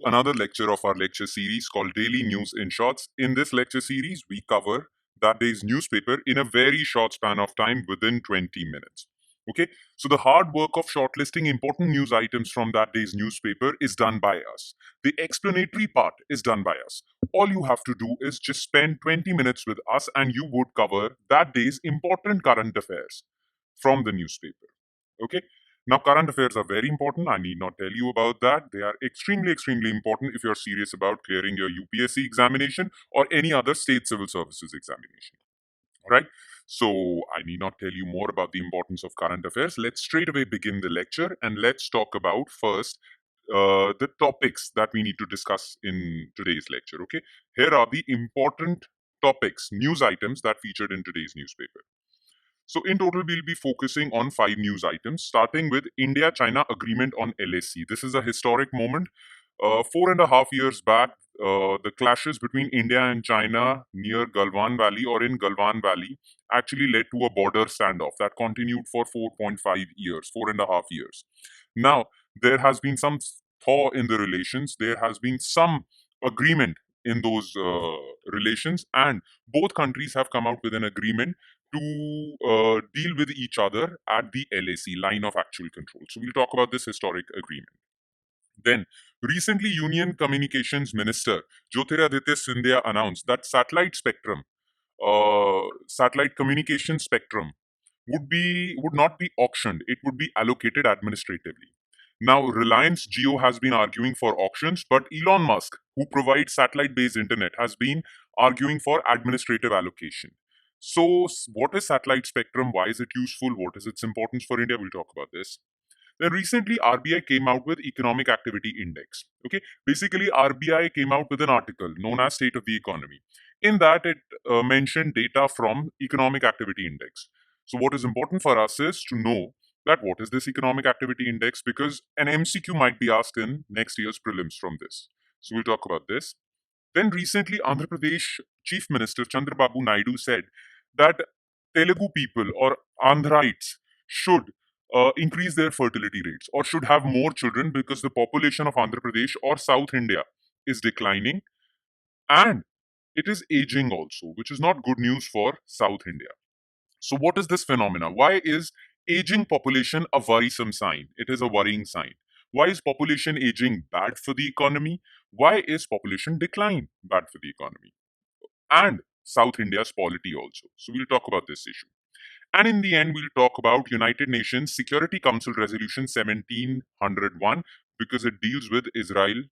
another lecture of our lecture series called Daily News in Shorts. In this lecture series, we cover that day's newspaper in a very short span of time within 20 minutes. Okay, so the hard work of shortlisting important news items from that day's newspaper is done by us. The explanatory part is done by us. All you have to do is just spend 20 minutes with us and you would cover that day's important current affairs from the newspaper. Okay, now current affairs are very important. I need not tell you about that. They are extremely important if you're serious about clearing your UPSC examination or any other state civil services examination. All right, so I need not tell you more about the importance of current affairs. Let's straight away begin the lecture and let's talk about first the topics that we need to discuss in today's lecture. Okay, here are the important topics, news items that featured in today's newspaper. So, in total, we'll be focusing on 5 news items, starting with India China agreement on LAC. This is a historic moment. 4.5 years back, the clashes between India and China near Galwan Valley or in Galwan Valley actually led to a border standoff that continued for 4.5 years, 4.5 years. Now, there has been some thaw in the relations, there has been some agreement in those relations, and both countries have come out with an agreement to deal with each other at the LAC, line of actual control. So we'll talk about this historic agreement. Then, recently, Union Communications Minister Jyotiraditya Scindia announced that satellite communication spectrum would not be auctioned; it would be allocated administratively. Now, Reliance Jio has been arguing for auctions, but Elon Musk, who provides satellite-based internet, has been arguing for administrative allocation. So, what is satellite spectrum? Why is it useful? What is its importance for India? We'll talk about this. Then recently, RBI came out with Economic Activity Index. Okay, basically, RBI came out with an article known as State of the Economy. In that, it mentioned data from Economic Activity Index. So, what is important for us is to know that what is this Economic Activity Index, because an MCQ might be asked in next year's prelims from this. So, we'll talk about this. Then recently, Andhra Pradesh Chief Minister Chandrababu Naidu said that Telugu people or Andhrites should increase their fertility rates or should have more children because the population of Andhra Pradesh or South India is declining and it is aging also, which is not good news for South India. So, what is this phenomena? Why is aging population a worrisome sign? It is a worrying sign. Why is population aging bad for the economy? Why is population decline bad for the economy? And South India's polity also. So, we'll talk about this issue. And in the end, we'll talk about United Nations Security Council Resolution 1701 because it deals with Israel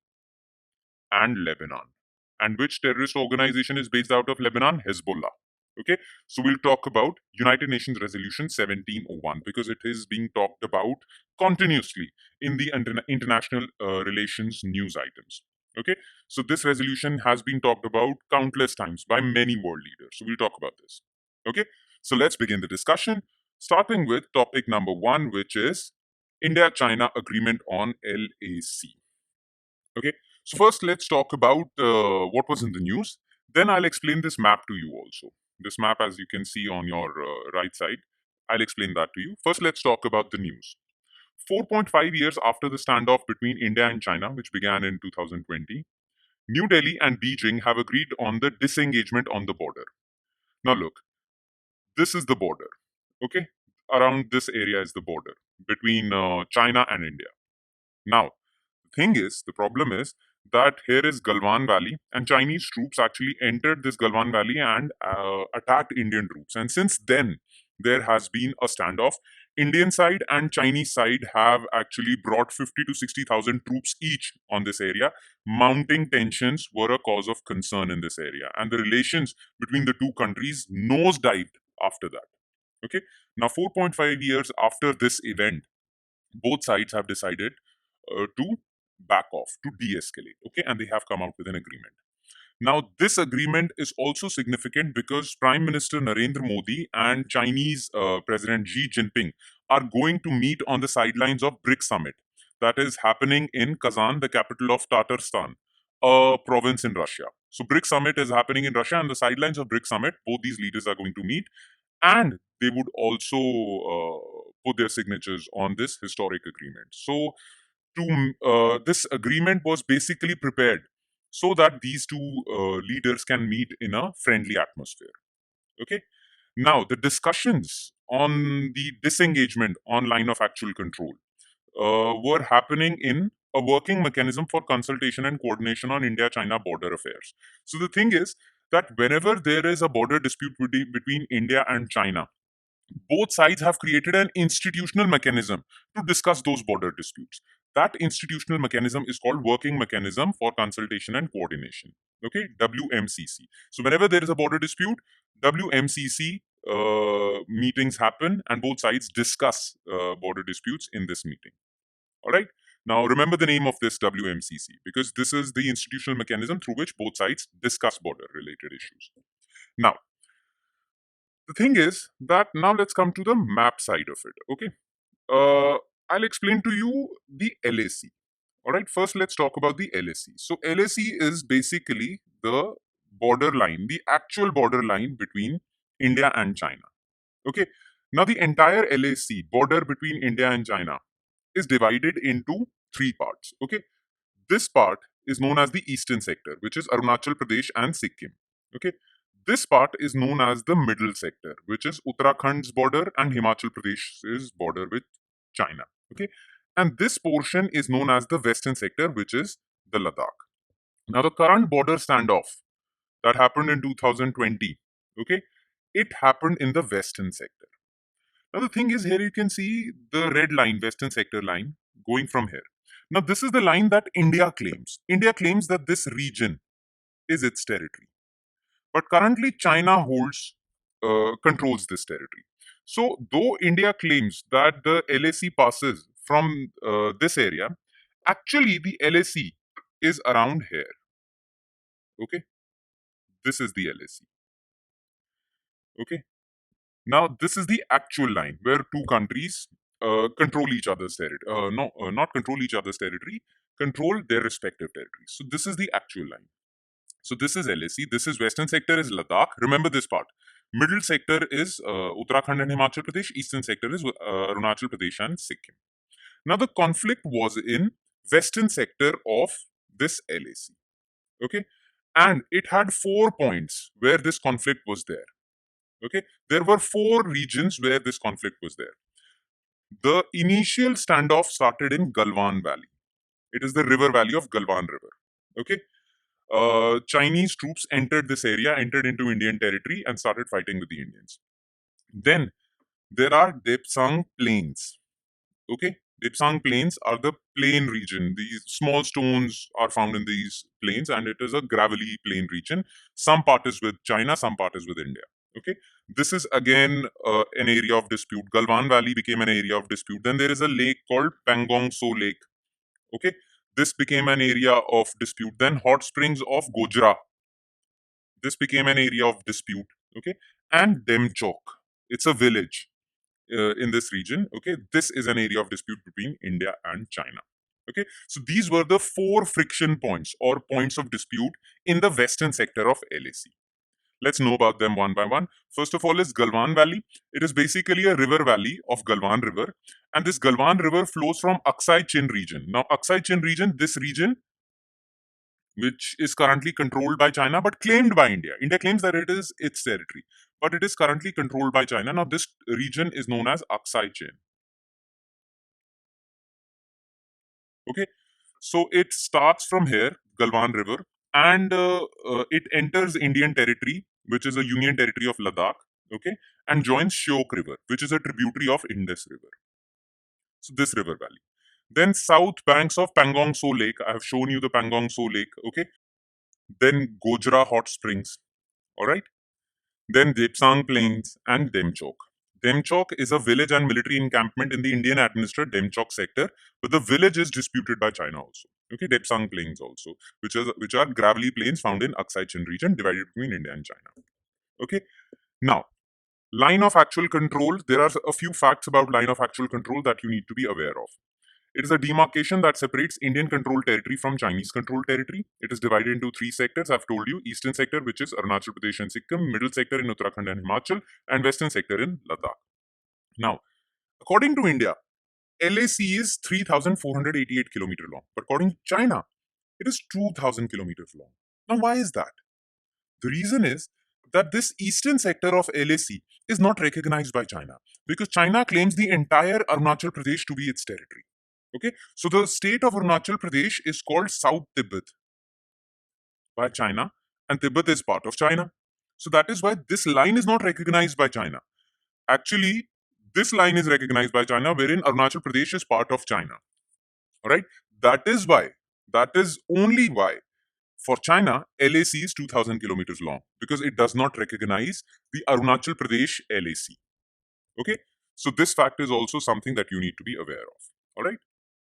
and Lebanon. And which terrorist organization is based out of Lebanon? Hezbollah. Okay, so we'll talk about United Nations Resolution 1701 because it is being talked about continuously in the international relations news items. Okay, so this resolution has been talked about countless times by many world leaders. So we'll talk about this. Okay, so let's begin the discussion, starting with topic number 1, which is India China Agreement on LAC. Okay, so first let's talk about what was in the news. Then I'll explain this map to you also. This map, as you can see on your right side, I'll explain that to you. First, let's talk about the news. 4.5 years after the standoff between India and China, which began in 2020, New Delhi and Beijing have agreed on the disengagement on the border. Now, look, this is the border. Okay, around this area is the border between China and India. Now, the problem is that here is Galwan Valley, and Chinese troops actually entered this Galwan Valley and attacked Indian troops. And since then, there has been a standoff. Indian side and Chinese side have actually brought 50 to 60,000 troops each on this area. Mounting tensions were a cause of concern in this area, and the relations between the two countries nosedived after that. Okay, now 4.5 years after this event, both sides have decided to back off, to de escalate. Okay, and they have come out with an agreement. Now, this agreement is also significant because Prime Minister Narendra Modi and Chinese President Xi Jinping are going to meet on the sidelines of BRICS Summit that is happening in Kazan, the capital of Tatarstan, a province in Russia. So, BRICS Summit is happening in Russia, and the sidelines of BRICS Summit, both these leaders are going to meet, and they would also put their signatures on this historic agreement. So, this agreement was basically prepared so that these two leaders can meet in a friendly atmosphere. Okay. Now, the discussions on the disengagement on line of actual control were happening in a working mechanism for consultation and coordination on India China border affairs. So, the thing is that whenever there is a border dispute between India and China, both sides have created an institutional mechanism to discuss those border disputes. That institutional mechanism is called Working Mechanism for Consultation and Coordination. Okay, WMCC. So, whenever there is a border dispute, WMCC meetings happen and both sides discuss border disputes in this meeting. All right. Now, remember the name of this WMCC because this is the institutional mechanism through which both sides discuss border related issues. Now, the thing is that now let's come to the map side of it. Okay. I'll explain to you the LAC. All right. First, let's talk about the LAC. So, LAC is basically the border line, the actual border line between India and China. Okay. Now, the entire LAC border between India and China is divided into three parts. Okay. This part is known as the eastern sector, which is Arunachal Pradesh and Sikkim. Okay. This part is known as the middle sector, which is Uttarakhand's border and Himachal Pradesh's border with China. Okay. And this portion is known as the western sector, which is the Ladakh. Now, the current border standoff that happened in 2020, okay, it happened in the western sector. Now, the thing is, here you can see the red line, western sector line, going from here. Now, this is the line that India claims. India claims that this region is its territory. But currently, China controls this territory. So, though India claims that the LAC passes from this area, actually the LAC is around here. Okay, this is the LAC. Okay, now this is the actual line where two countries control each other's territory. No, not control each other's territory, control their respective territories. So, this is the actual line. So this is LAC. This is western sector is Ladakh. Remember this part. Middle sector is Uttarakhand and Himachal Pradesh. Eastern sector is Arunachal Pradesh and Sikkim. Now the conflict was in western sector of this LAC. Okay, and it had 4 points where this conflict was there. Okay, there were 4 regions where this conflict was there. The initial standoff started in Galwan Valley. It is the river valley of Galwan River. Okay, Chinese troops entered this area, entered into Indian territory, and started fighting with the Indians. Then there are Depsang Plains. Okay, Depsang Plains are the plain region. These small stones are found in these plains, and it is a gravelly plain region. Some part is with China, some part is with India. Okay, this is again an area of dispute. Galwan Valley became an area of dispute. Then there is a lake called Pangong So Lake. Okay, this became an area of dispute. Then hot springs of Gojra. This became an area of dispute. Okay, and Demchok. It's a village in this region. Okay, this is an area of dispute between India and China. Okay, so these were the 4 friction points or points of dispute in the western sector of LAC. Let's know about them one by one. First of all is Galwan Valley. It is basically a river valley of Galwan River. And this Galwan River flows from Aksai Chin region. Now, Aksai Chin region, this region, which is currently controlled by China but claimed by India. India claims that it is its territory, but it is currently controlled by China. Now, this region is known as Aksai Chin. Okay, so it starts from here, Galwan River, and it enters Indian territory, which is a union territory of Ladakh. Okay, and joins Shyok River, which is a tributary of Indus River. So this river valley. Then south banks of Pangong So Lake. I have shown you the Pangong So Lake. Okay. Then Gojra Hot Springs. All right. Then Depsang Plains and Demchok. Demchok is a village and military encampment in the Indian administered Demchok sector, but the village is disputed by China also. Okay, Depsang Plains also, which are gravelly plains found in Aksai Chin region divided between India and China. Okay, now line of actual control. There are a few facts about line of actual control that you need to be aware of. It is a demarcation that separates Indian controlled territory from Chinese controlled territory. It is divided into 3 sectors. I've told you: eastern sector, which is Arunachal Pradesh and Sikkim; middle sector in Uttarakhand and Himachal; and western sector in Ladakh. Now, according to India, LAC is 3,488 kilometers long, but according to China, it is 2,000 kilometers long. Now, why is that? The reason is that this eastern sector of LAC is not recognized by China because China claims the entire Arunachal Pradesh to be its territory. Okay, so the state of Arunachal Pradesh is called South Tibet by China, and Tibet is part of China. So that is why this line is not recognized by China. Actually, this line is recognized by China, wherein Arunachal Pradesh is part of China. All right, that is why, that is only why for China, LAC is 2,000 kilometers long because it does not recognize the Arunachal Pradesh LAC. Okay, so this fact is also something that you need to be aware of. All right,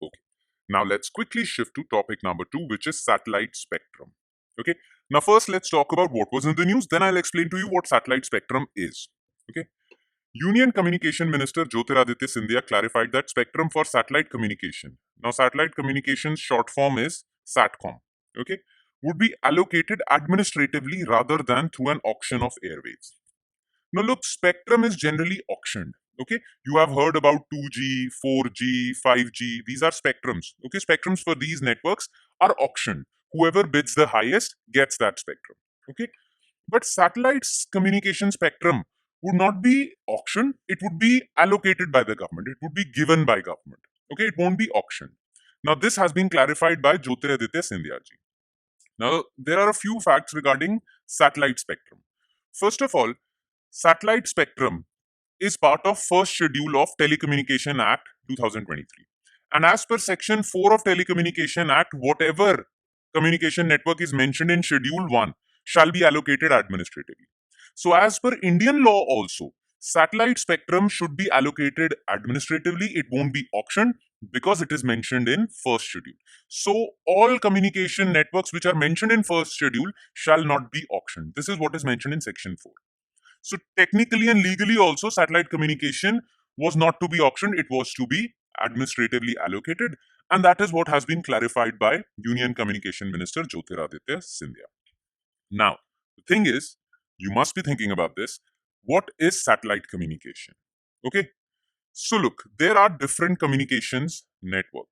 okay. Now let's quickly shift to topic number 2, which is satellite spectrum. Okay, now first let's talk about what was in the news, then I'll explain to you what satellite spectrum is. Okay, Union Communication Minister Jyotiraditya Scindia clarified that spectrum for satellite communication, now satellite communications short form is SATCOM, okay, would be allocated administratively rather than through an auction of airwaves. Now look, spectrum is generally auctioned. Okay, you have heard about 2G, 4G, 5G. These are spectrums. Okay, spectrums for these networks are auctioned. Whoever bids the highest gets that spectrum. Okay, but satellites communication spectrum would not be auctioned. It would be allocated by the government. It would be given by government. Okay, it won't be auctioned. Now this has been clarified by Jyotiraditya Scindia ji. Now there are a few facts regarding satellite spectrum. First of all, satellite spectrum is part of first schedule of Telecommunication Act 2023. And as per section 4 of Telecommunication Act, whatever communication network is mentioned in schedule 1 shall be allocated administratively. So as per Indian law also, satellite spectrum should be allocated administratively. It won't be auctioned because it is mentioned in first schedule. So all communication networks which are mentioned in first schedule shall not be auctioned. This is what is mentioned in section 4. So technically and legally also, satellite communication was not to be auctioned, it was to be administratively allocated. And that is what has been clarified by Union Communication Minister Jyotiraditya Scindia. Now, the thing is, you must be thinking about this. What is satellite communication? Okay. So look, there are different communication networks.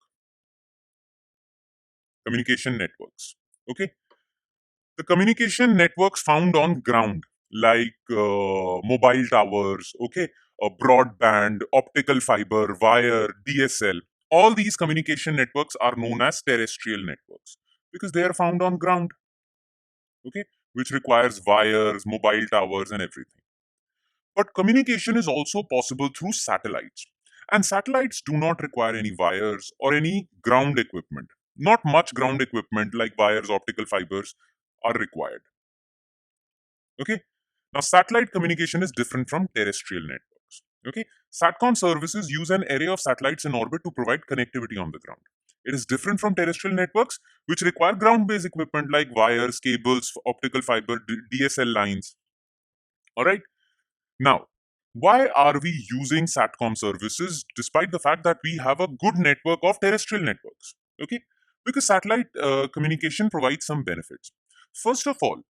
Okay. The communication networks found on ground, like mobile towers, okay, broadband, optical fiber, wire, DSL, all these communication networks are known as terrestrial networks because they are found on ground, okay, which requires wires, mobile towers, and everything. But communication is also possible through satellites. And satellites do not require any wires or any ground equipment. Not much ground equipment like wires, optical fibers are required. Okay. Now, satellite communication is different from terrestrial networks. Okay. SATCOM services use an array of satellites in orbit to provide connectivity on the ground. It is different from terrestrial networks, which require ground-based equipment like wires, cables, optical fiber, DSL lines. All right. Now, why are we using SATCOM services despite the fact that we have a good network of terrestrial networks? Okay. Because satellite communication provides some benefits. First of all,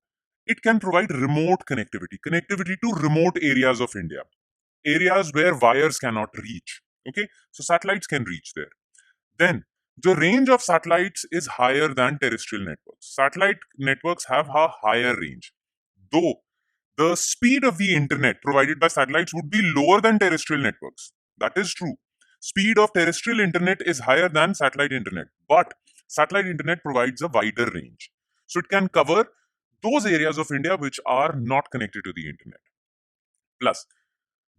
it can provide remote connectivity to remote areas of India, areas where wires cannot reach. Okay, so satellites can reach there. Then the range of satellites is higher than terrestrial networks. Satellite networks have a higher range, though the speed of the internet provided by satellites would be lower than terrestrial networks. That is true. Speed of terrestrial internet is higher than satellite internet, but satellite internet provides a wider range. So it can cover those areas of India which are not connected to the internet. Plus,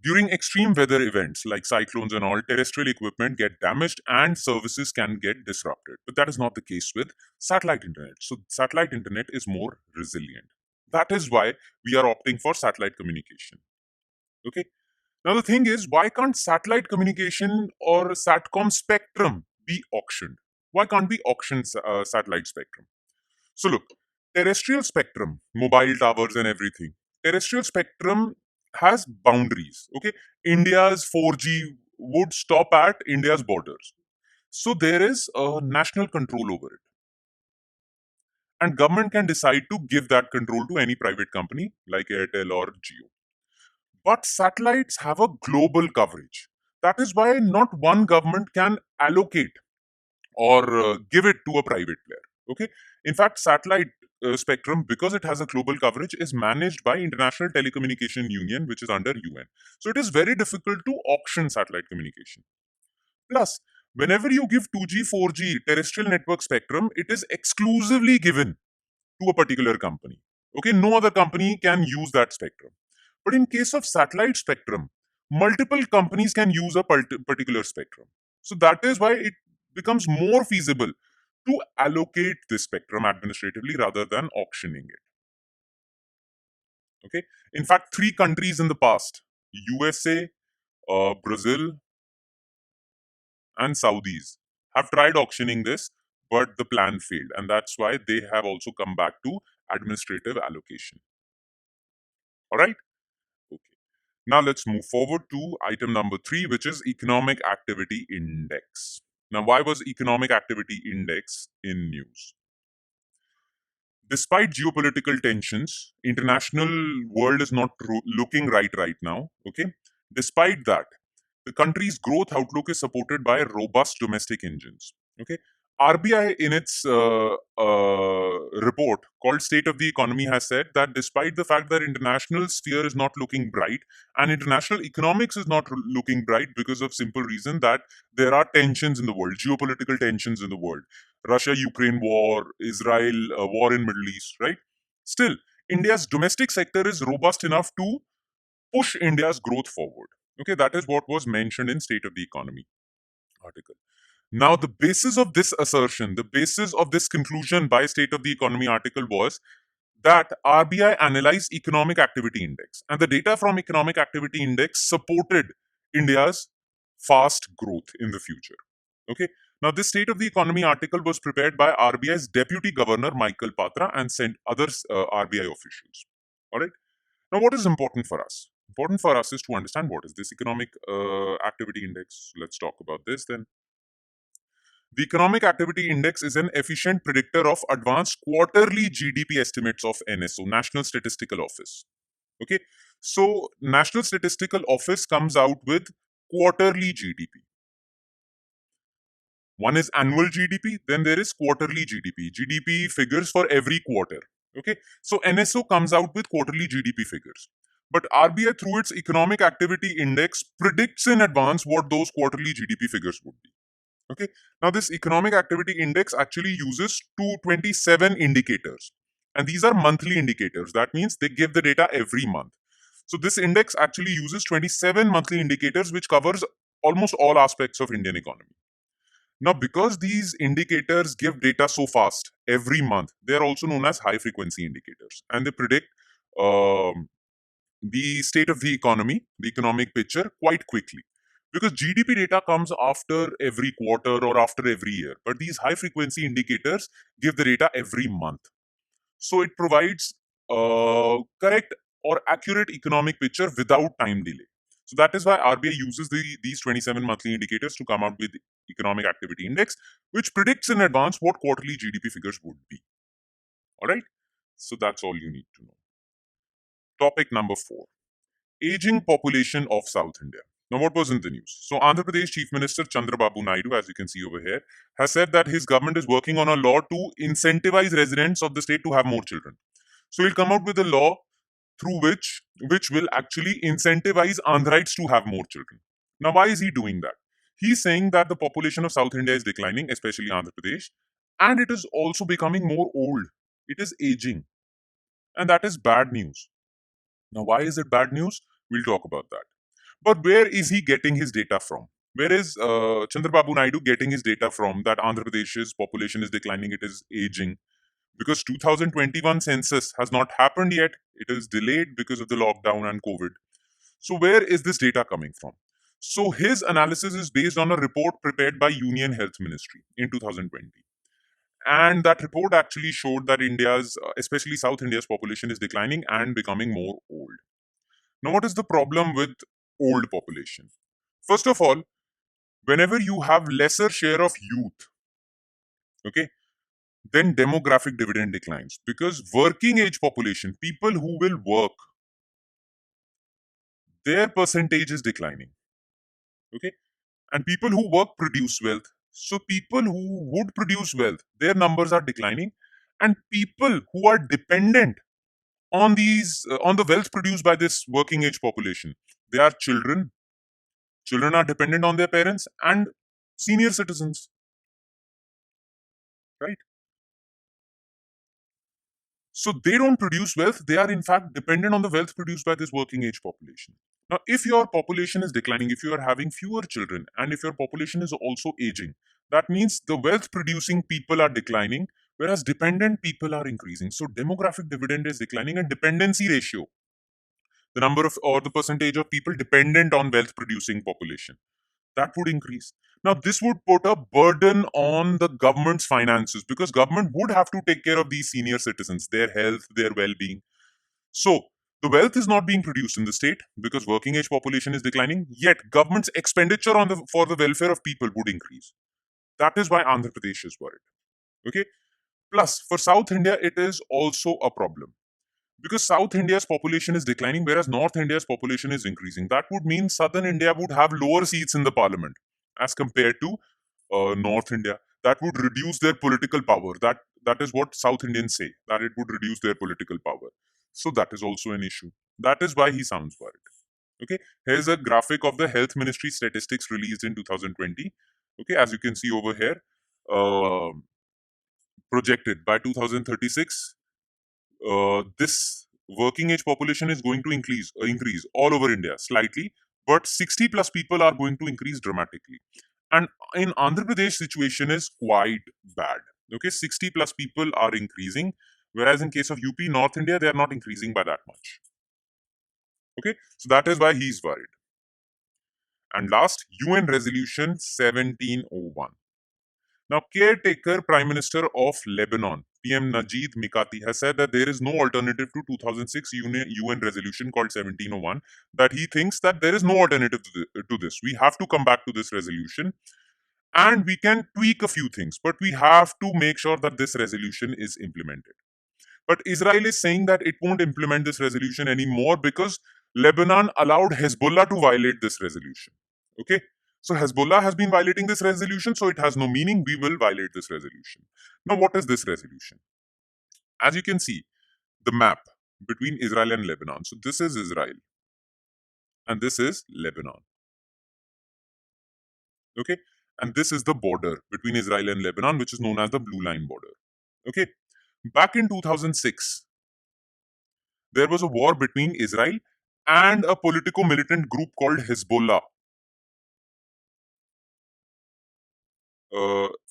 during extreme weather events like cyclones and all, terrestrial equipment get damaged and services can get disrupted. But that is not the case with satellite internet. So satellite internet is more resilient. That is why we are opting for satellite communication. Okay. Now the thing is, why can't satellite communication or SATCOM spectrum be auctioned? Why can't we auction satellite spectrum? So look, terrestrial spectrum, mobile towers and everything, terrestrial spectrum has boundaries. Okay, India's 4G would stop at India's borders. So there is a national control over it. And government can decide to give that control to any private company like Airtel or Jio. But satellites have a global coverage. That is why not one government can allocate or give it to a private player. Okay. In fact, satellite spectrum, because it has a global coverage, is managed by International Telecommunication Union, which is under UN. So it is very difficult to auction satellite communication. Plus, whenever you give 2G, 4G terrestrial network spectrum, it is exclusively given to a particular company. Okay, no other company can use that spectrum. But in case of satellite spectrum, multiple companies can use a particular spectrum. So that is why it becomes more feasible to allocate this spectrum administratively rather than auctioning it. Okay. In fact, three countries in the past, USA, Brazil, and Saudis, have tried auctioning this, but the plan failed. And that's why they have also come back to administrative allocation. All right. Okay. Now let's move forward to item number 3, which is Economic Activity Index. Now, why was Economic Activity Index in news? Despite geopolitical tensions, international world is not looking right now. Okay. Despite that, the country's growth outlook is supported by robust domestic engines. Okay. RBI, in its report called State of the Economy, has said that despite the fact that international sphere is not looking bright and international economics is not looking bright because of simple reason that there are tensions in the world, geopolitical tensions in the world, Russia-Ukraine war, Israel war in Middle East, right? Still, India's domestic sector is robust enough to push India's growth forward. Okay, that is what was mentioned in State of the Economy article. Now, the basis of this assertion, the basis of this conclusion by State of the Economy article was that RBI analyzed Economic Activity Index, and the data from Economic Activity Index supported India's fast growth in the future. Okay. Now, this State of the Economy article was prepared by RBI's Deputy Governor Michael Patra and sent other RBI officials. All right. Now, what is important for us? Important for us is to understand what is this Economic Activity Index. Let's talk about this then. The Economic Activity Index is an efficient predictor of advanced quarterly GDP estimates of NSO, National Statistical Office. Okay, so National Statistical Office comes out with quarterly GDP. One is annual GDP, then there is quarterly GDP. GDP figures for every quarter. Okay, so NSO comes out with quarterly GDP figures. But RBI, through its Economic Activity Index, predicts in advance what those quarterly GDP figures would be. Okay. Now, this Economic Activity Index actually uses 227 indicators. And these are monthly indicators. That means they give the data every month. So this index actually uses 27 monthly indicators, which covers almost all aspects of Indian economy. Now, because these indicators give data so fast every month, they are also known as high frequency indicators. And they predict the state of the economy, the economic picture, quite quickly. Because GDP data comes after every quarter or after every year. But these high frequency indicators give the data every month. So it provides correct or accurate economic picture without time delay. So that is why RBI uses these 27 monthly indicators to come out with Economic Activity Index, which predicts in advance what quarterly GDP figures would be. All right. So that's all you need to know. Topic number 4. Aging population of South India. Now, what was in the news? So, Andhra Pradesh Chief Minister Chandrababu Naidu, as you can see over here, has said that his government is working on a law to incentivize residents of the state to have more children. So, he'll come out with a law through which will actually incentivize Andhrites to have more children. Now, why is he doing that? He's saying that the population of South India is declining, especially Andhra Pradesh, and it is also becoming more old. It is aging, and that is bad news. Now, why is it bad news? We'll talk about that. But where is he getting his data from? Where is Chandrababu Naidu getting his data from that Andhra Pradesh's population is declining, it is aging? Because 2021 census has not happened yet. It is delayed because of the lockdown and COVID. So where is this data coming from? So his analysis is based on a report prepared by Union Health Ministry in 2020. And that report actually showed that India's, especially South India's population is declining and becoming more old. Now, what is the problem with old population? First of all, whenever you have lesser share of youth, okay, then demographic dividend declines because working age population, people who will work, their percentage is declining. Okay, And people who work produce wealth. So people who would produce wealth, their numbers are declining. And people who are dependent on the wealth produced by this working age population, they are children. Children are dependent on their parents and senior citizens, right? So they don't produce wealth. They are in fact dependent on the wealth produced by this working age population. Now, if your population is declining, if you are having fewer children, and if your population is also aging, that means the wealth producing people are declining, whereas dependent people are increasing. So demographic dividend is declining, and dependency ratio, the number of or the percentage of people dependent on wealth producing population, that would increase. Now, this would put a burden on the government's finances because government would have to take care of these senior citizens, their health, their well-being. So, the wealth is not being produced in the state because working age population is declining, yet government's expenditure on the for the welfare of people would increase. That is why Andhra Pradesh is worried. Okay? Plus, for South India, it is also a problem because South India's population is declining, whereas North India's population is increasing. That would mean Southern India would have lower seats in the parliament as compared to North India. That would reduce their political power. That is what South Indians say, that it would reduce their political power. So that is also an issue. That is why he sounds worried. Okay, here's a graphic of the Health Ministry statistics released in 2020. Okay, as you can see over here, uh, projected by 2036, this working age population is going to increase all over India slightly, but 60 plus people are going to increase dramatically. And in Andhra Pradesh, situation is quite bad. Okay, 60 plus people are increasing, whereas in case of UP, North India, they are not increasing by that much. Okay, so that is why he's worried. And last, UN Resolution 1701. Now, caretaker Prime Minister of Lebanon, PM Najib Mikati, has said that there is no alternative to 2006 UN resolution called 1701, that he thinks that there is no alternative to this. We have to come back to this resolution and we can tweak a few things, but we have to make sure that this resolution is implemented. But Israel is saying that it won't implement this resolution anymore because Lebanon allowed Hezbollah to violate this resolution. Okay? So Hezbollah has been violating this resolution, so it has no meaning. We will violate this resolution. Now, what is this resolution? As you can see, the map between Israel and Lebanon. So this is Israel and this is Lebanon. Okay? And this is the border between Israel and Lebanon, which is known as the Blue Line border. Okay? Back in 2006, there was a war between Israel and a politico militant group called Hezbollah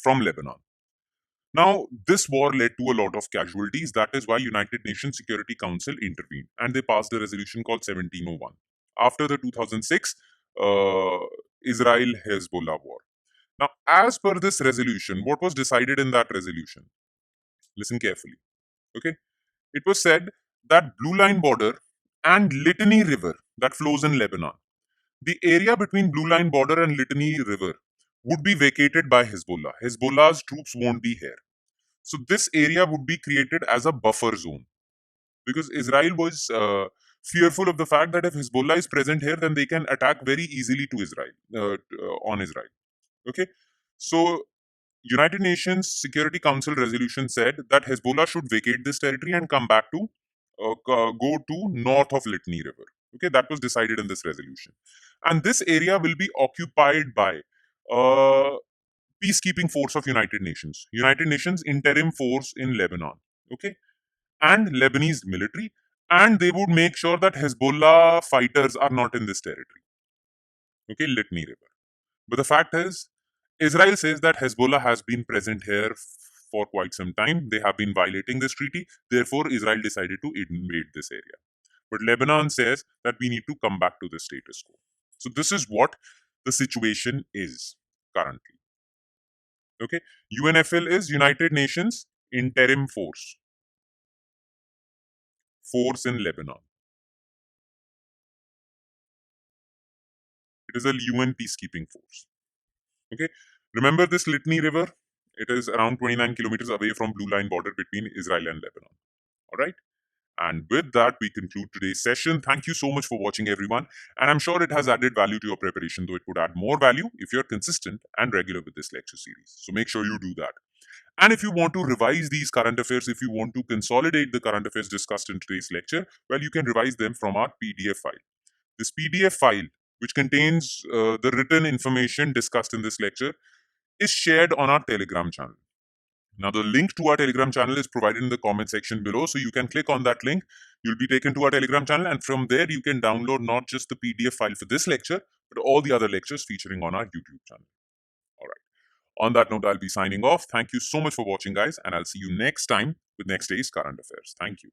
from Lebanon. Now, this war led to a lot of casualties. That is why United Nations Security Council intervened and they passed a resolution called 1701. After the 2006 Israel-Hezbollah war. Now, as per this resolution, what was decided in that resolution? Listen carefully. Okay, it was said that Blue Line border and Litany River that flows in Lebanon, the area between Blue Line border and Litany River would be vacated by Hezbollah. Hezbollah's troops won't be here. So this area would be created as a buffer zone because Israel was fearful of the fact that if Hezbollah is present here, then they can attack very easily to Israel on Israel. Okay, so United Nations Security Council resolution said that Hezbollah should vacate this territory and come back to go to north of Litany River. Okay, that was decided in this resolution, and this area will be occupied by uh, peacekeeping force of United Nations interim force in Lebanon. Okay, and Lebanese military, and they would make sure that Hezbollah fighters are not in this territory. Okay, Litany River. But the fact is, Israel says that Hezbollah has been present here for quite some time. They have been violating this treaty. Therefore, Israel decided to invade this area. But Lebanon says that we need to come back to the status quo. So this is what the situation is currently. Okay, UNFL is United Nations Interim Force in Lebanon. It is a UN peacekeeping force. Okay, remember this Litany River? It is around 29 kilometers away from Blue Line border between Israel and Lebanon. All right. And with that, we conclude today's session. Thank you so much for watching, everyone. And I'm sure it has added value to your preparation, though it would add more value if you're consistent and regular with this lecture series. So make sure you do that. And if you want to revise these current affairs, if you want to consolidate the current affairs discussed in today's lecture, well, you can revise them from our PDF file. This PDF file, which contains the written information discussed in this lecture, is shared on our Telegram channel. Now, the link to our Telegram channel is provided in the comment section below. So you can click on that link. You'll be taken to our Telegram channel. And from there, you can download not just the PDF file for this lecture, but all the other lectures featuring on our YouTube channel. All right. On that note, I'll be signing off. Thank you so much for watching, guys. And I'll see you next time with next day's current affairs. Thank you.